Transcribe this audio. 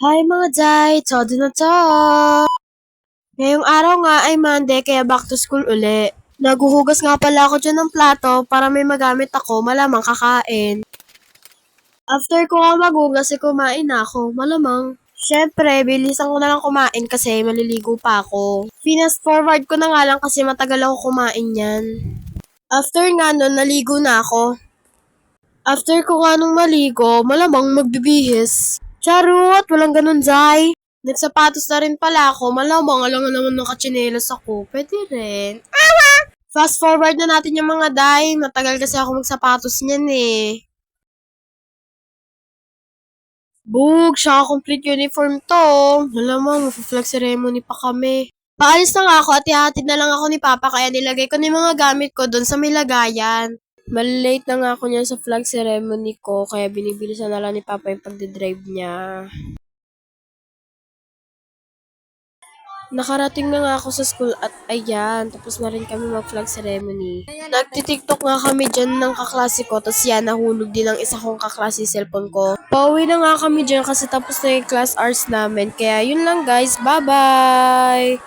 Hi mga Jai! Todo na to! Ngayong araw nga ay Monday kaya back to school uli. Naguhugas nga pala ako dyan ng plato para may magamit ako malamang kakain. After ko nga maghugas ay kumain na ako, malamang. Siyempre, bilisan ko na lang kumain kasi maliligo pa ako. Fast forward ko na nga lang kasi matagal ako kumain yan. After nga nun, naligo na ako. After ko nga nung maligo, malamang magbibihis. Charot! Walang ganun, Zay. Nagsapatos na rin pala ako. Malamang alangan naman nakachinelas ako. Pwede rin. Fast forward na natin yung mga day. Matagal kasi ako magsapatos niyan eh. Bug, siya complete uniform to. Malamang, mag-flag ceremony pa kami. Paalis na nga ako at ihatid na lang ako ni Papa kaya nilagay ko na yung mga gamit ko doon sa may lagayan. Malilate na nga ako niyan sa flag ceremony ko kaya binibilisan na lang ni Papa yung pagdidrive niya. Nakarating na nga ako sa school at ayan, tapos na rin kami mag-flag ceremony. Nagtitiktok nga kami dyan ng kaklase ko, tapos yan, nahulog din ang isa kong kaklase cellphone ko. Pauwi na nga kami dyan kasi tapos na yung class hours namin. Kaya yun lang guys, bye-bye!